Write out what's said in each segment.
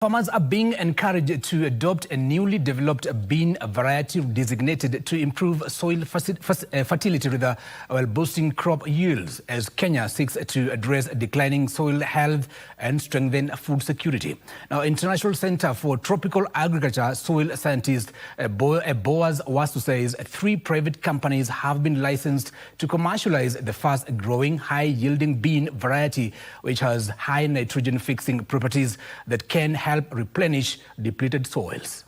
Farmers are being encouraged to adopt a newly developed bean variety designated to improve soil fertility while boosting crop yields as Kenya seeks to address declining soil health and strengthen food security. Now, International Center for Tropical Agriculture soil scientist Boaz Wasu says 3 private companies have been licensed to commercialize the fast-growing, high-yielding bean variety, which has high nitrogen-fixing properties that can help replenish depleted soils.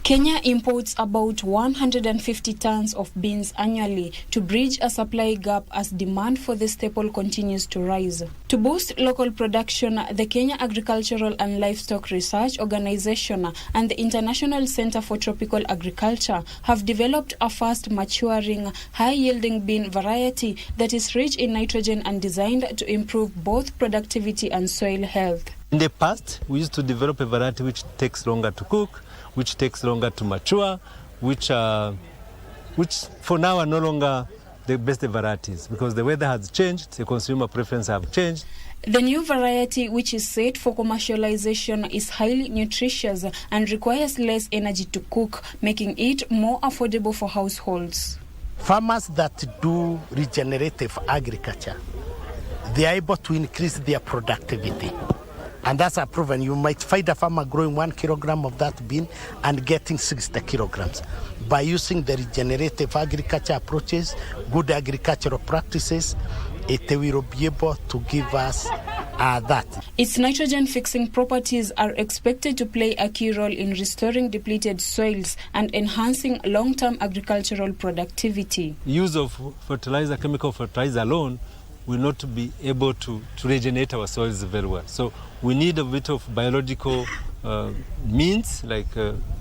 Kenya imports about 150 tons of beans annually to bridge a supply gap as demand for the staple continues to rise. To boost local production, the Kenya Agricultural and Livestock Research Organization and the International Center for Tropical Agriculture have developed a fast-maturing, high-yielding bean variety that is rich in nitrogen and designed to improve both productivity and soil health. In the past, we used to develop a variety which takes longer to cook, which takes longer to mature, which for now are no longer the best varieties because the weather has changed, the consumer preferences have changed. The new variety, which is set for commercialization, is highly nutritious and requires less energy to cook, making it more affordable for households. Farmers that do regenerative agriculture, they are able to increase their productivity. And that's a proven. You might find a farmer growing 1 kilogram of that bean and getting 60 kilograms. By using the regenerative agriculture approaches, good agricultural practices, it will be able to give us that. Its nitrogen-fixing properties are expected to play a key role in restoring depleted soils and enhancing long-term agricultural productivity. Use of chemical fertilizer alone will not be able to regenerate our soils very well. So we need a bit of biological means, like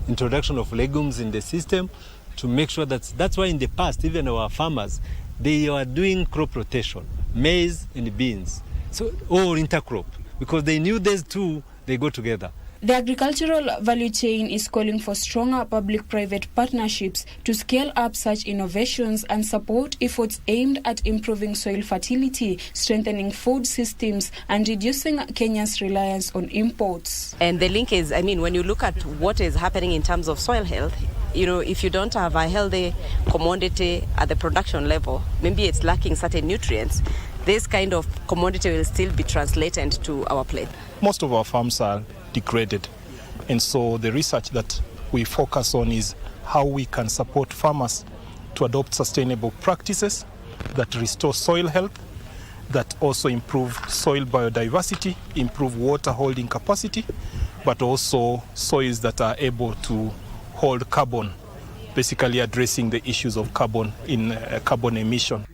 introduction of legumes in the system to make sure that's why in the past, even our farmers, they are doing crop rotation, maize and beans, or intercrop, because they knew these two, they go together. The agricultural value chain is calling for stronger public-private partnerships to scale up such innovations and support efforts aimed at improving soil fertility, strengthening food systems, and reducing Kenya's reliance on imports. And the link is, when you look at what is happening in terms of soil health, if you don't have a healthy commodity at the production level, maybe it's lacking certain nutrients, this kind of commodity will still be translated to our plate. Most of our farms are degraded, and so the research that we focus on is how we can support farmers to adopt sustainable practices that restore soil health, that also improve soil biodiversity, improve water holding capacity, but also soils that are able to hold carbon, basically addressing the issues of carbon emission.